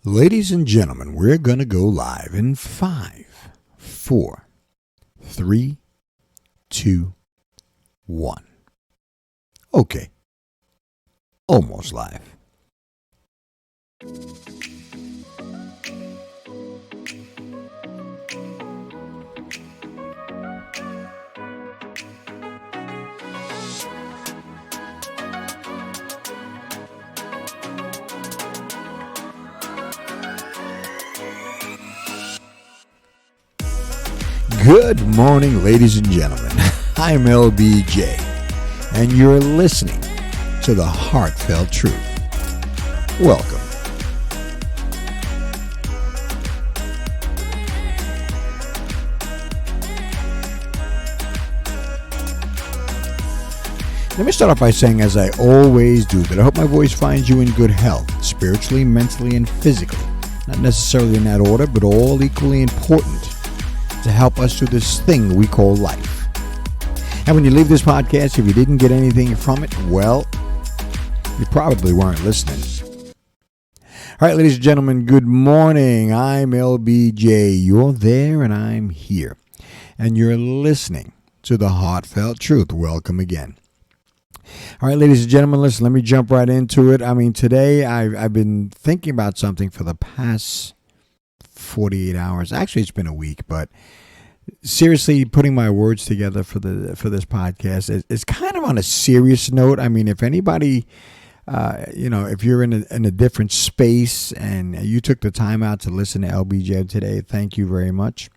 Ladies and gentlemen, we're going to go live in 5, 4, 3, 2, 1. Okay. Almost live. Good morning, ladies and gentlemen. I'm LBJ, and you're listening to The Heartfelt Truth. Welcome. Let me start off by saying, as I always do, that I hope my voice finds you in good health, spiritually, mentally, and physically. Not necessarily in that order, but all equally important to help us through this thing we call life. And when you leave this podcast, if you didn't get anything from it, well, you probably weren't listening. All right, ladies and gentlemen, good morning. I'm LBJ. You're there and I'm here. And you're listening to The Heartfelt Truth. Welcome again. All right, ladies and gentlemen, listen, let me jump right into it. Today I've been thinking about something for the past 48 hours. Actually, it's been a week, but seriously, putting my words together for this podcast is kind of on a serious note. If anybody, if you're in a different space and you took the time out to listen to LBJ today, thank you very much.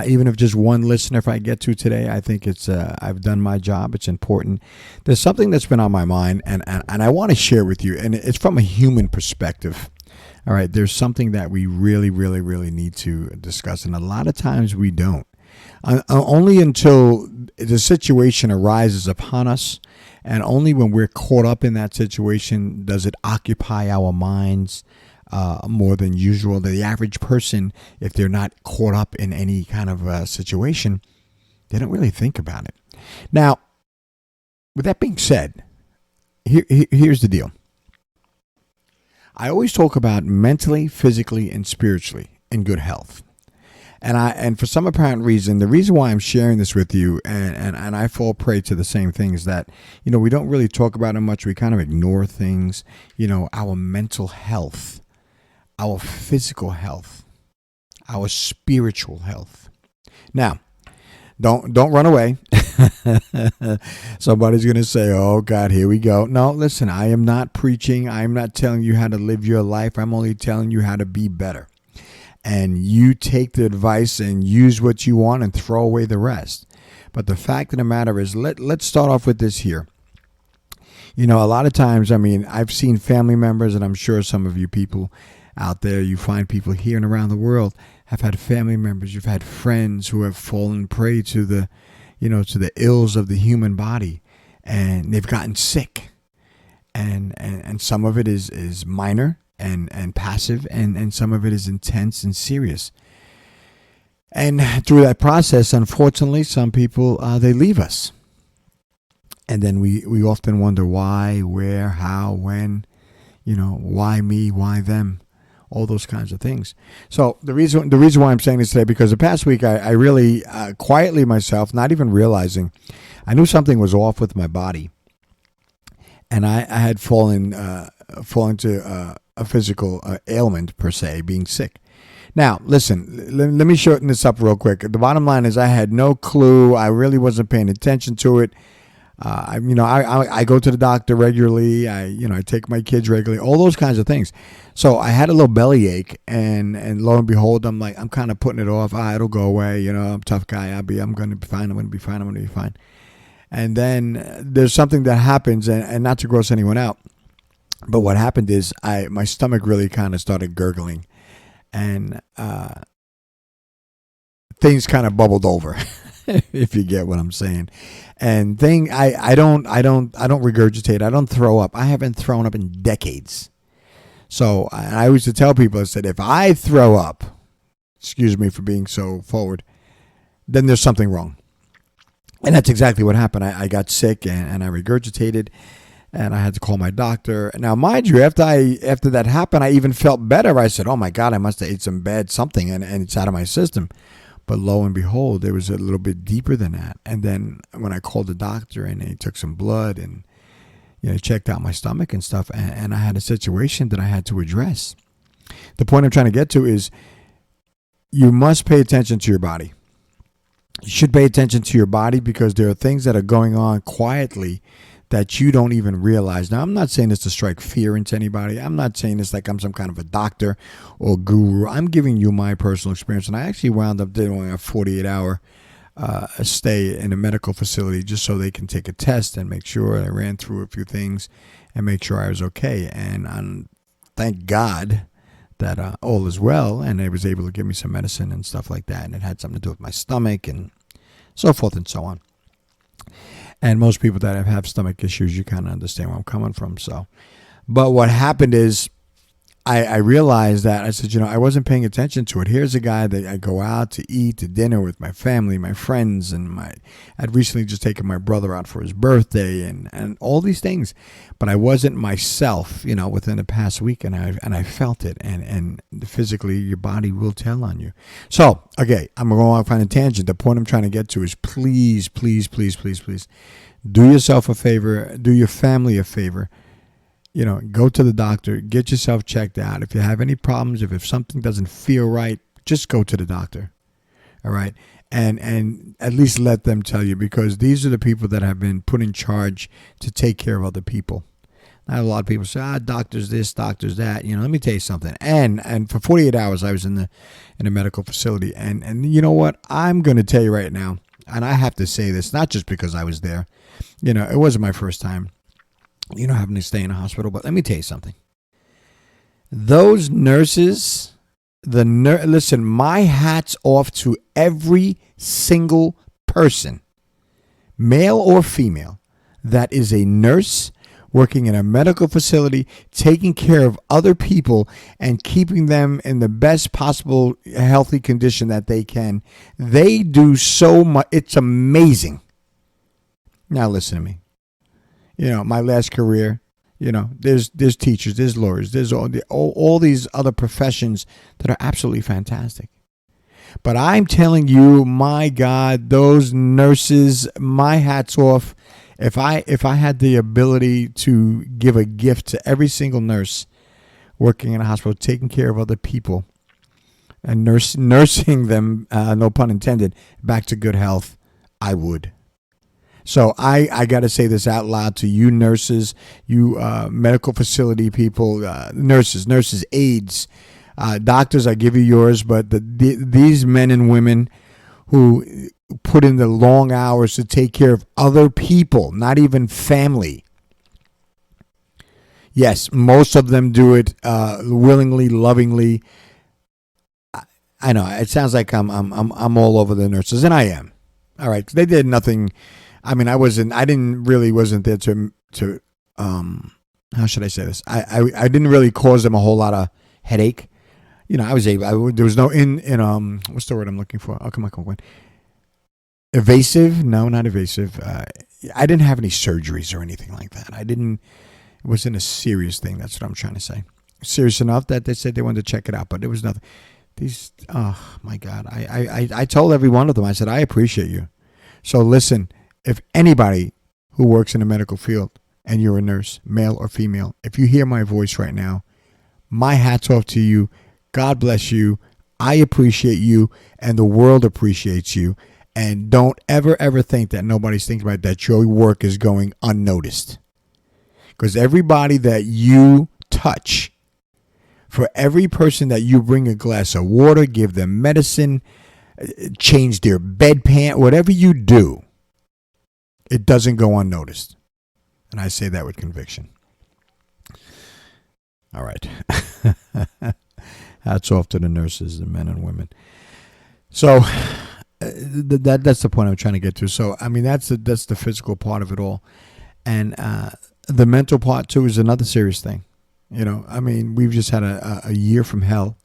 Even if just one listener, if I get to today, I think it's I've done my job. It's important. There's something that's been on my mind, and I want to share with you, and it's from a human perspective. All right, there's something that we really, really, really need to discuss, and a lot of times we don't. Only until the situation arises upon us, and only when we're caught up in that situation does it occupy our minds more than usual. The average person, if they're not caught up in any kind of situation, they don't really think about it. Now, with that being said, here's the deal. I always talk about mentally, physically, and spiritually in good health. And for some apparent reason, the reason why I'm sharing this with you, and I fall prey to the same thing, is that, we don't really talk about it much. We kind of ignore things, our mental health, our physical health, our spiritual health. Now, don't run away. Somebody's going to say, oh, God, here we go. No, listen, I am not preaching. I'm not telling you how to live your life. I'm only telling you how to be better. And you take the advice and use what you want and throw away the rest. But the fact of the matter is, let's start off with this here. A lot of times, I've seen family members, and I'm sure some of you people out there, you find people here and around the world have had family members, you've had friends who have fallen prey to the ills of the human body, and they've gotten sick, and some of it is minor and passive, and some of it is intense and serious. And through that process, unfortunately, some people they leave us, and then we often wonder why, where, how, when, why me, why them. All those kinds of things. So the reason why I'm saying this today, because the past week I really quietly myself, not even realizing, I knew something was off with my body, and I had fallen to a physical ailment per se, being sick. Now, listen, let me shorten this up real quick. The bottom line is I had no clue. I really wasn't paying attention to it. I go to the doctor regularly. I take my kids regularly, all those kinds of things. So I had a little bellyache, and lo and behold, I'm kind of putting it off. It'll go away. I'm a tough guy. I'm going to be fine. I'm going to be fine. I'm going to be fine. And then there's something that happens, and not to gross anyone out, but what happened is my stomach really kind of started gurgling, and things kind of bubbled over. If you get what I'm saying. And I don't regurgitate. I don't throw up. I haven't thrown up in decades. So I used to tell people, I said, if I throw up, excuse me for being so forward, then there's something wrong. And that's exactly what happened. I got sick and I regurgitated. and I had to call my doctor. Now, mind you, after that happened, I even felt better. I said, "Oh my God, I must have ate some bad something, and it's out of my system." But lo and behold, it was a little bit deeper than that. And then when I called the doctor, and he took some blood and checked out my stomach and stuff, and I had a situation that I had to address. The point I'm trying to get to is you must pay attention to your body. You should pay attention to your body because there are things that are going on quietly that you don't even realize. Now, I'm not saying this to strike fear into anybody. I'm not saying this like I'm some kind of a doctor or guru. I'm giving you my personal experience. And I actually wound up doing a 48-hour stay in a medical facility just so they can take a test and make sure. I ran through a few things and make sure I was okay. And thank God that all is well, and they was able to give me some medicine and stuff like that, and it had something to do with my stomach and so forth and so on. And most people that have stomach issues, you kind of understand where I'm coming from. So, but what happened is I realized that I said, I wasn't paying attention to it. Here's a guy that I go out to eat, to dinner with my family, my friends, and I'd recently just taken my brother out for his birthday and all these things. But I wasn't myself, within the past week, and I felt it. And physically, your body will tell on you. So, okay, I'm going off on a tangent. The point I'm trying to get to is please, please, please, please, please, do yourself a favor, do your family a favor. Go to the doctor, get yourself checked out. If you have any problems, if something doesn't feel right, just go to the doctor. All right. And at least let them tell you, because these are the people that have been put in charge to take care of other people. Now, a lot of people say, doctors this, doctors that. Let me tell you something. And for 48 hours, I was in a medical facility. And you know what? I'm going to tell you right now, and I have to say this, not just because I was there. It wasn't my first time. Having to stay in a hospital. But let me tell you something. Those nurses, listen, my hat's off to every single person, male or female, that is a nurse working in a medical facility, taking care of other people and keeping them in the best possible healthy condition that they can. They do so much. It's amazing. Now listen to me. My last career, there's teachers, there's lawyers, there's all these other professions that are absolutely fantastic. But I'm telling you, my God, those nurses, my hat's off. If I had the ability to give a gift to every single nurse working in a hospital, taking care of other people and nursing them, no pun intended, back to good health, I would. So I got to say this out loud to you nurses, you medical facility people, nurses, aides, doctors, I give you yours, but these men and women who put in the long hours to take care of other people, not even family. Yes, most of them do it willingly, lovingly. I know it sounds like I'm all over the nurses, and I am. All right, they did nothing. I mean, I wasn't there to how should I say this? I didn't really cause them a whole lot of headache. I was able. There was no what's the word I'm looking for? Oh, come on. Evasive? No, not evasive. I didn't have any surgeries or anything like that. It wasn't a serious thing. That's what I'm trying to say. Serious enough that they said they wanted to check it out, but it was nothing. Oh my God. I told every one of them, I said, I appreciate you. So listen, if anybody who works in the medical field and you're a nurse, male or female, if you hear my voice right now, my hat's off to you. God bless you. I appreciate you, and the world appreciates you. And don't ever think that nobody's thinking about that your work is going unnoticed. Because everybody that you touch, for every person that you bring a glass of water, give them medicine, change their bedpan, whatever you do, it doesn't go unnoticed. And I say that with conviction. All right. Hats off to the nurses, the men and women. So that's the point I'm trying to get to. So, I mean, that's the physical part of it all. And the mental part, too, is another serious thing. I mean, we've just had a year from hell.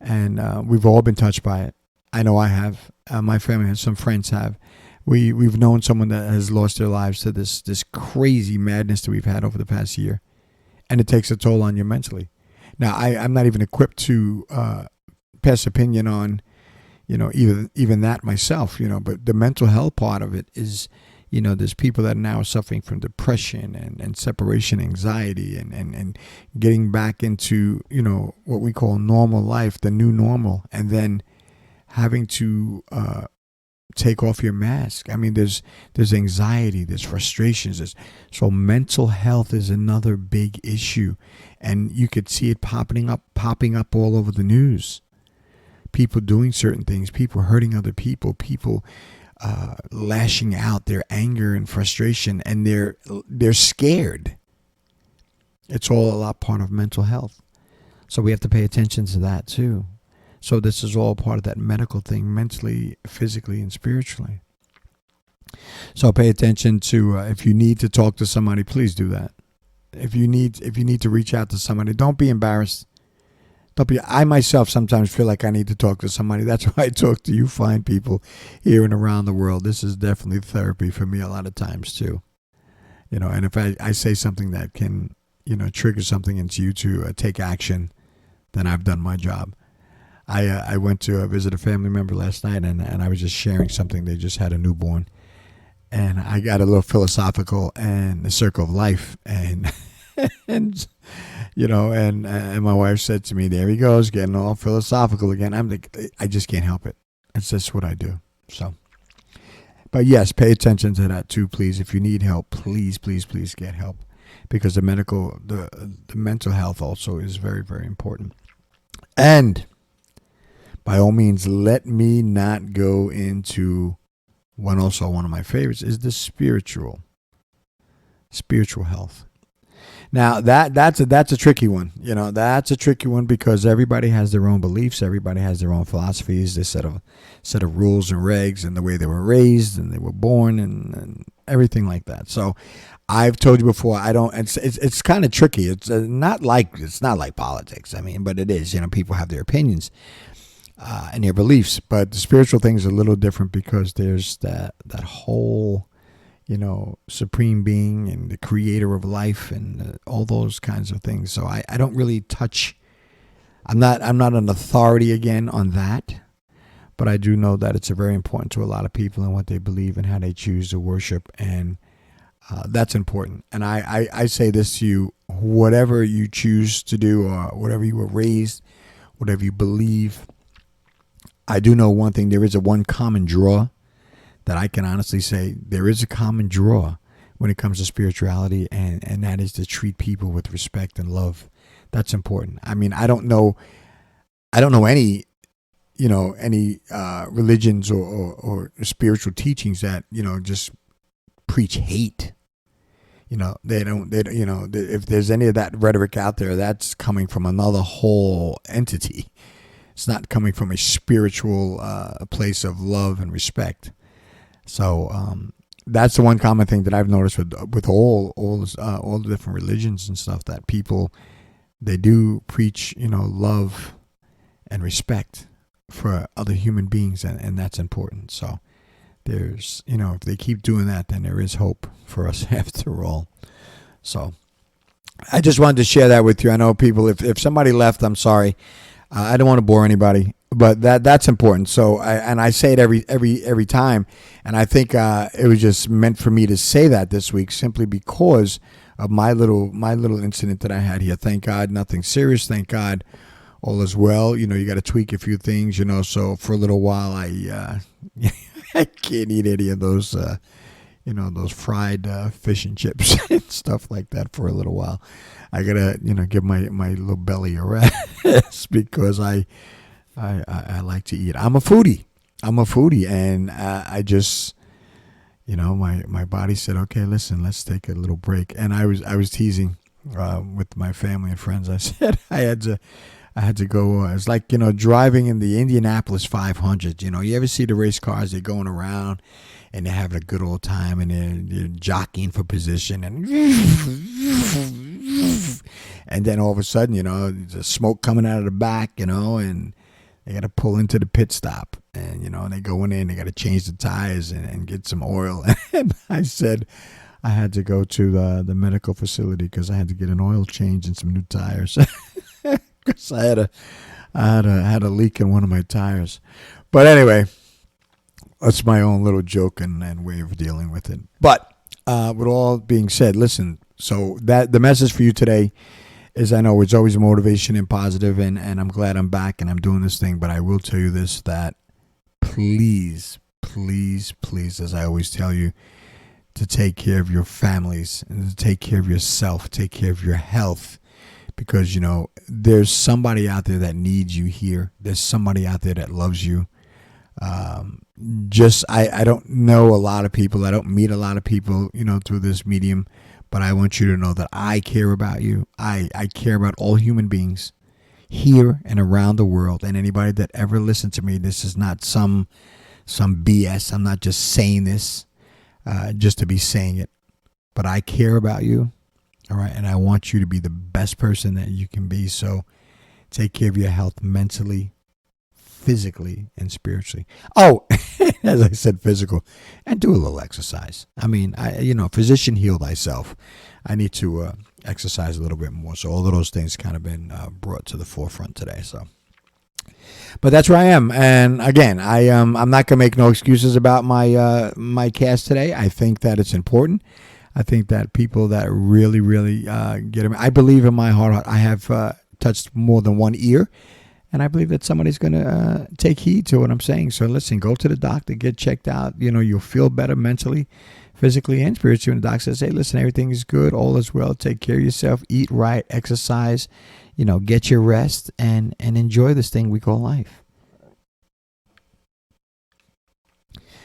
And we've all been touched by it. I know I have. My family has. Some friends have. we've known someone that has lost their lives to this crazy madness that we've had over the past year, and it takes a toll on you mentally. Now, I'm not even equipped to pass opinion on, even that myself, but the mental health part of it is, there's people that are now suffering from depression and separation anxiety and getting back into, what we call normal life, the new normal, and then having to take off your mask. I mean, there's anxiety, there's frustrations. So mental health is another big issue, and you could see it popping up all over the news. People doing certain things, people hurting other people, people lashing out their anger and frustration, and they're scared. It's all a lot part of mental health. So we have to pay attention to that too. So this is all part of that medical thing, mentally, physically, and spiritually. So pay attention to if you need to talk to somebody, please do that. If you need to reach out to somebody, don't be embarrassed. I myself sometimes feel like I need to talk to somebody. That's why I talk to you fine people here and around the world. This is definitely therapy for me a lot of times too. And if I say something that can, trigger something into you to take action, then I've done my job. I went to visit a family member last night, and I was just sharing something. They just had a newborn, and I got a little philosophical and the circle of life, and and my wife said to me, "There he goes, getting all philosophical again." I'm like, I just can't help it. It's just what I do. So, but yes, pay attention to that too, please. If you need help, please get help, because the mental health also is very, very important. And by all means, let me not go into one of my favorites is the spiritual health. Now that's a tricky one. That's a tricky one because everybody has their own beliefs, everybody has their own philosophies, their set of rules and regs, and the way they were raised and they were born and everything like that. So I've told you before, I don't. It's kind of tricky. It's not like politics. I mean, but it is. People have their opinions and their beliefs, but the spiritual thing is a little different because there's that whole, supreme being and the creator of life and all those kinds of things. So I don't really touch. I'm not an authority again on that, but I do know that it's very important to a lot of people and what they believe and how they choose to worship, and that's important. And I say this to you: whatever you choose to do, or whatever you were raised, whatever you believe, I do know one thing: there is one common draw that I can honestly say there is a common draw when it comes to spirituality, and that is to treat people with respect and love. That's important. I mean, I don't know any religions or spiritual teachings that just preach hate. They don't. If there's any of that rhetoric out there, that's coming from another whole entity. It's not coming from a spiritual place of love and respect. So that's the one common thing that I've noticed with all the different religions and stuff, that people, they do preach love and respect for other human beings, and that's important. So there's if they keep doing that, then there is hope for us after all. So I just wanted to share that with you. I know people, if somebody left, I'm sorry. I don't want to bore anybody, but that's important. So I say it every time, and I think it was just meant for me to say that this week, simply because of my little incident that I had here. Thank God, nothing serious. Thank God, all is well. You got to tweak a few things. So for a little while, I can't eat any of those those fried fish and chips and stuff like that for a little while. I gotta, give my little belly a rest because I like to eat. I'm a foodie, and I just, my body said, okay, listen, let's take a little break. And I was teasing with my family and friends. I said I had to go. It's like driving in the Indianapolis 500. You ever see the race cars? They're going around and they're having a good old time, and they're jockeying for position, and then all of a sudden, there's smoke coming out of the back, and they got to pull into the pit stop. And, they go in there and they got to change the tires and get some oil. And I said I had to go to the medical facility because I had to get an oil change and some new tires. Because I had a leak in one of my tires. But anyway, that's my own little joke and way of dealing with it. But with all being said, listen, so that the message for you today is, I know it's always motivation and positive, and I'm glad I'm back and I'm doing this thing, but I will tell you this, that please, please, please, as I always tell you, to take care of your families and to take care of yourself, take care of your health, because, there's somebody out there that needs you here. There's somebody out there that loves you. I don't know a lot of people. I don't meet a lot of people, through this medium, but I want you to know that I care about you. I care about all human beings here and around the world. And anybody that ever listened to me, this is not some BS. I'm not just saying this just to be saying it, but I care about you. All right. And I want you to be the best person that you can be. So take care of your health mentally, physically, and spiritually. Oh, as I said, physical, and do a little exercise. I mean, physician, heal thyself. I need to exercise a little bit more. So all of those things kind of been brought to the forefront today. So, but that's where I am. And again, I'm not gonna make no excuses about my cast today. I think that it's important. I think that people that really, really get it. I believe in my heart, I have touched more than one ear. And I believe that somebody's going to take heed to what I'm saying. So listen, go to the doctor, get checked out. You'll feel better mentally, physically, and spiritually. And the doctor says, hey, listen, everything is good. All is well. Take care of yourself. Eat right. Exercise. Get your rest and enjoy this thing we call life.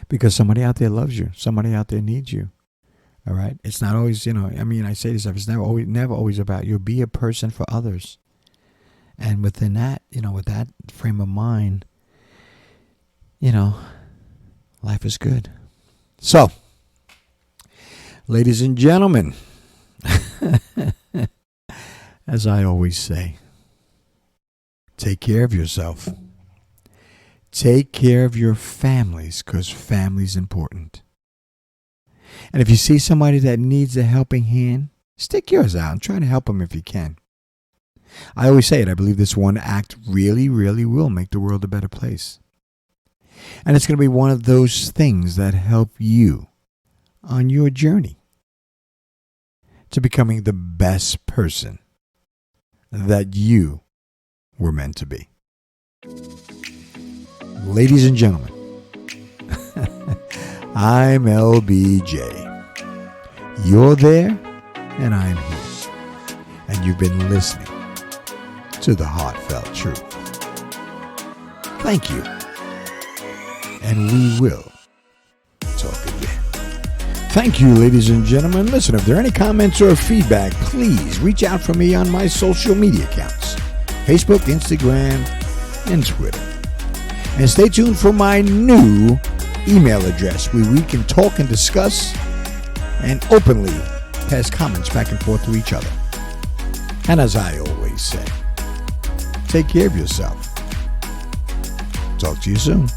Because somebody out there loves you. Somebody out there needs you. All right? It's not always, I say this stuff. It's never always about you. Be a person for others. And within that, with that frame of mind, life is good. So, ladies and gentlemen, as I always say, take care of yourself. Take care of your families, because family's important. And if you see somebody that needs a helping hand, stick yours out and try to help them if you can. I always say it. I believe this one act really, really will make the world a better place. And it's going to be one of those things that help you on your journey to becoming the best person that you were meant to be. Ladies and gentlemen, I'm LBJ. You're there and I'm here. And you've been listening to the Heartfelt Truth. Thank you. And we will talk again. Thank you, ladies and gentlemen. Listen, if there are any comments or feedback, please reach out for me on my social media accounts, Facebook, Instagram, and Twitter. And stay tuned for my new email address where we can talk and discuss and openly pass comments back and forth to each other. And as I always say, take care of yourself. Talk to you soon.